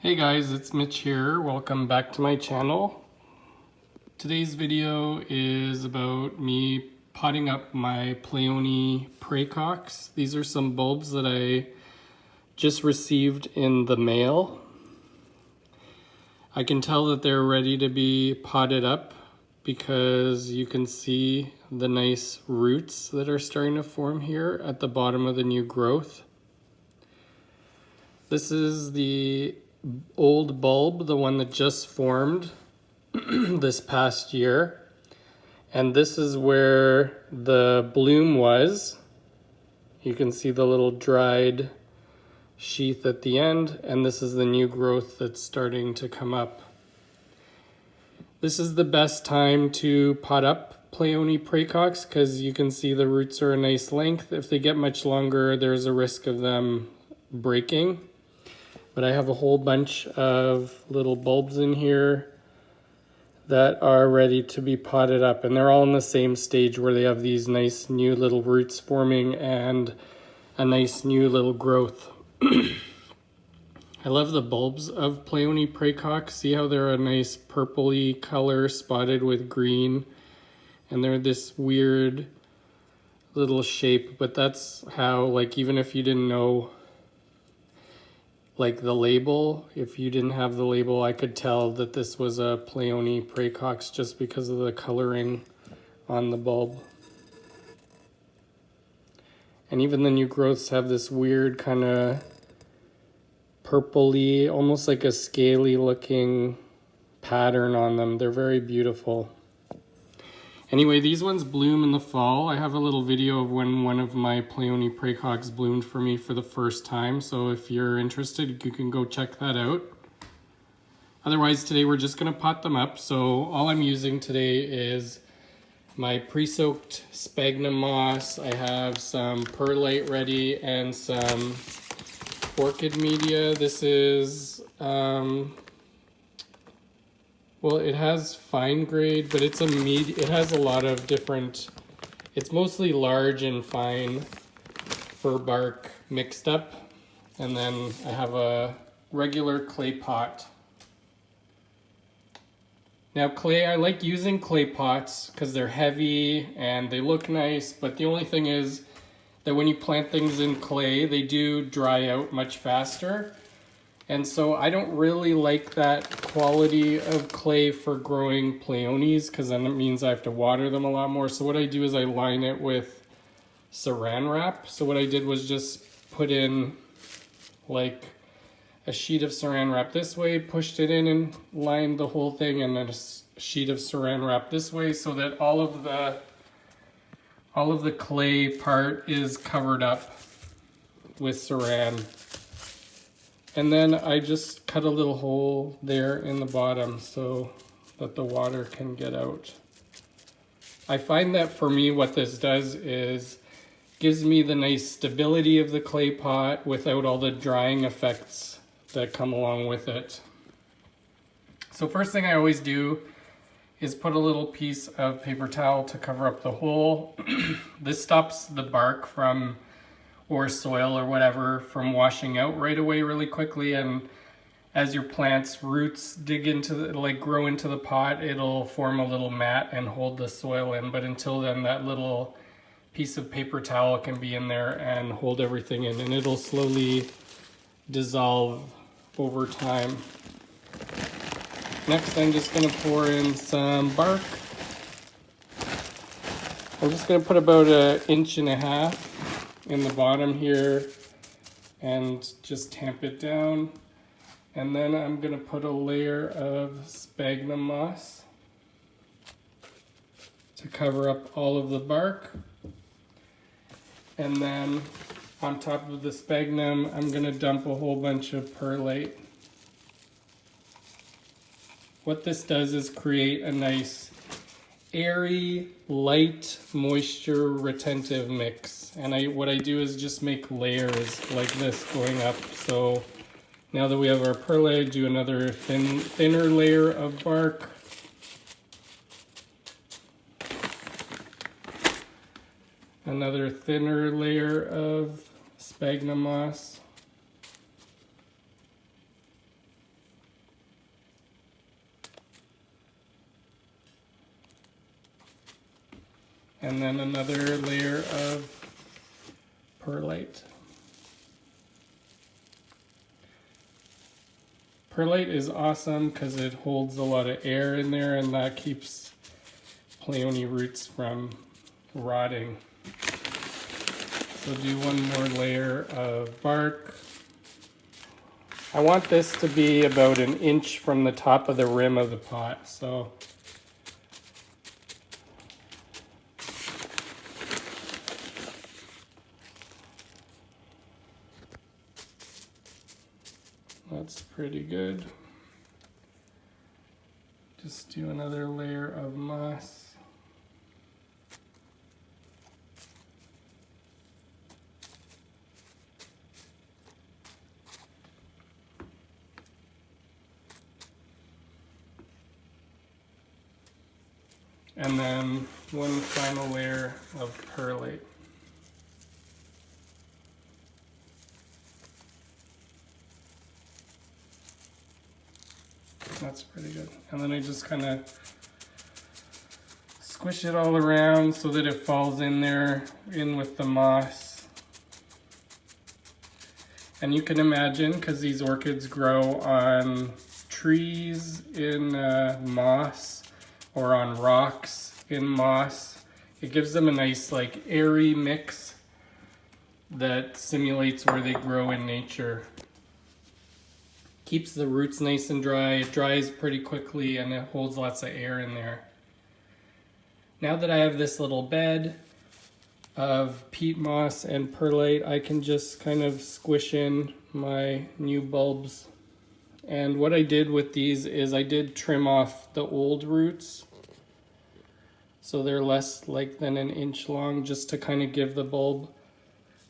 Hey guys, it's Mitch here. Welcome back to my channel. Today's video is about me potting up my Pleione praecox. These are some bulbs that I just received in the mail. I can tell that they're ready to be potted up because you can see the nice roots that are starting to form here at the bottom of the new growth. This is the old bulb, the one that just formed this past year, and this is where the bloom was. You can see the little dried sheath at the end, and this is the new growth that's starting to come up. This is the best time to pot up Pleione praecox because you can see the roots are a nice length. If they get much longer, there's a risk of them breaking. But I have a whole bunch of little bulbs in here that are ready to be potted up, and they're all in the same stage where they have these nice new little roots forming and a nice new little growth. I love the bulbs of Pleione praecox. See how they're a nice purpley color spotted with green, and they're this weird little shape, but that's how, like, even if you didn't know like the label, if you didn't have the label, I could tell that this was a Pleione praecox just because of the coloring on the bulb. And even the new growths have this weird kind of purpley, almost like a scaly looking pattern on them. They're very beautiful. Anyway, these ones bloom in the fall. I have a little video of when one of my Pleione praecox bloomed for me for the first time, so if you're interested, you can go check that out. Otherwise, today we're just going to pot them up. So all I'm using today is my pre-soaked sphagnum moss. I have some perlite ready and some orchid media. This is well, it has fine grade, but it's it has a lot of different, it's mostly large and fine fir bark mixed up. And then I have a regular clay pot. Now I like using clay pots because they're heavy and they look nice, but the only thing is that when you plant things in clay, they do dry out much faster. And so I don't really like that quality of clay for growing Pleiones because then it means I have to water them a lot more. So what I do is I line it with saran wrap. So what I did was just put in like a sheet of saran wrap this way, pushed it in and lined the whole thing, and then a sheet of saran wrap this way so that all of the clay part is covered up with saran. And then I just cut a little hole there in the bottom so that the water can get out. I find that for me what this does is gives me the nice stability of the clay pot without all the drying effects that come along with it. So first thing I always do is put a little piece of paper towel to cover up the hole. This stops the bark from or soil or whatever from washing out right away really quickly, and as your plant's roots dig into grow into the pot, it'll form a little mat and hold the soil in, but until then that little piece of paper towel can be in there and hold everything in, and it'll slowly dissolve over time. Next I'm just going to pour in some bark. I'm just going to put about 1.5 inches in the bottom here and just tamp it down. And then I'm going to put a layer of sphagnum moss to cover up all of the bark. And then on top of the sphagnum, I'm going to dump a whole bunch of perlite. What this does is create a nice airy, light, moisture retentive mix. And what I do is just make layers like this going up. So now that we have our perlite, do another thinner layer of bark. Another thinner layer of sphagnum moss. And then another layer of perlite. Perlite is awesome because it holds a lot of air in there, and that keeps Pleione roots from rotting. So do one more layer of bark. I want this to be about an inch from the top of the rim of the pot, so that's pretty good. Just do another layer of moss. And then one final layer of perlite. That's pretty good. And then I just kind of squish it all around so that it falls in there, in with the moss. And you can imagine, because these orchids grow on trees in moss, or on rocks in moss, it gives them a nice like airy mix that simulates where they grow in nature. Keeps the roots nice and dry, it dries pretty quickly, and it holds lots of air in there. Now that I have this little bed of peat moss and perlite, I can just kind of squish in my new bulbs. And what I did with these is I did trim off the old roots, so they're less than an inch long, just to kind of give the bulb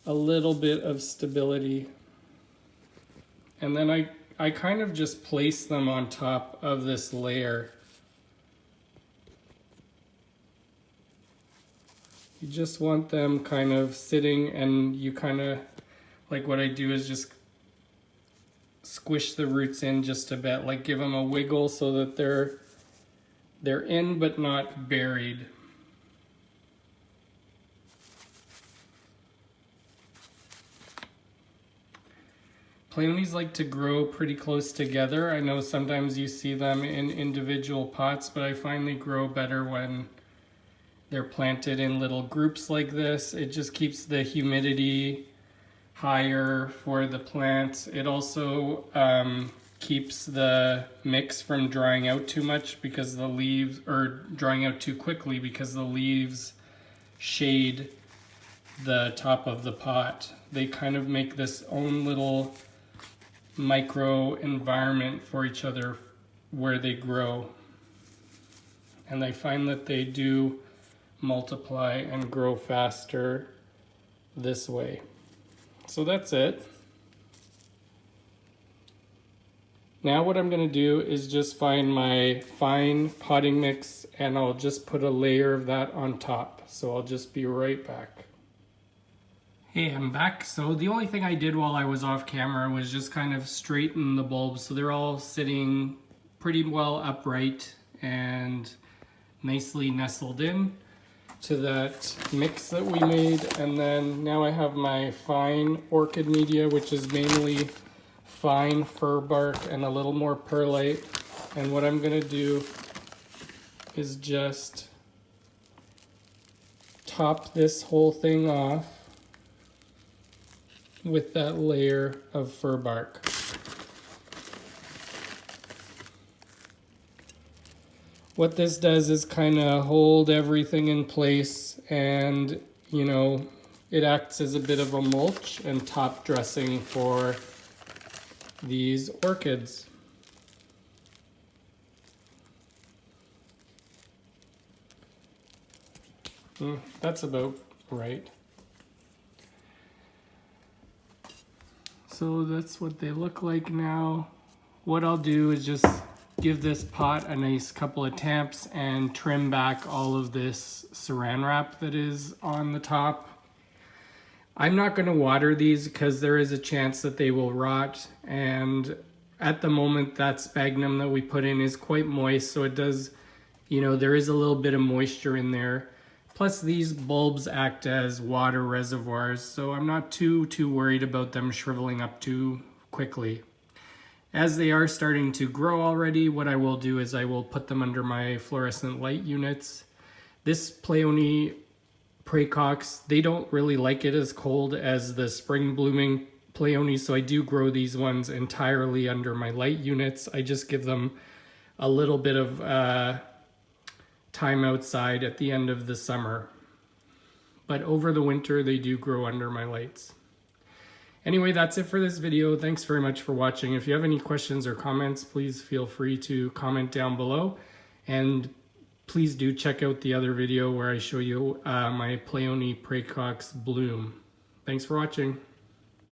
a little bit of stability. And then I kind of just place them on top of this layer. You just want them kind of sitting, and you kind of, like what I do is just squish the roots in just a bit, like give them a wiggle so that they're in but not buried. Pleiones like to grow pretty close together. I know sometimes you see them in individual pots, but I find they grow better when they're planted in little groups like this. It just keeps the humidity higher for the plants. It also keeps the mix from drying out too much because the leaves, or drying out too quickly because the leaves shade the top of the pot. They kind of make this own little micro environment for each other where they grow. And I find that they do multiply and grow faster this way. So that's it. Now what I'm going to do is just find my fine potting mix, and I'll just put a layer of that on top. So I'll just be right back. Hey, I'm back. So the only thing I did while I was off camera was just kind of straighten the bulbs so they're all sitting pretty well upright and nicely nestled in to that mix that we made. And then now I have my fine orchid media, which is mainly fine fir bark and a little more perlite. And what I'm going to do is just top this whole thing off with that layer of fir bark. What this does is kind of hold everything in place, and it acts as a bit of a mulch and top dressing for these orchids. That's about right. So that's what they look like now. What I'll do is just give this pot a nice couple of tamps and trim back all of this saran wrap that is on the top. I'm not going to water these because there is a chance that they will rot, and at the moment that sphagnum that we put in is quite moist, so it does, there is a little bit of moisture in there, Plus these bulbs act as water reservoirs, so I'm not too worried about them shriveling up too quickly. As they are starting to grow already, what I will do is I will put them under my fluorescent light units. This Pleione praecox, they don't really like it as cold as the spring blooming Pleione, so I do grow these ones entirely under my light units. I just give them a little bit of time outside at the end of the summer. But over the winter, they do grow under my lights. Anyway, that's it for this video. Thanks very much for watching. If you have any questions or comments, please feel free to comment down below. And please do check out the other video where I show you my Pleione praecox bloom. Thanks for watching.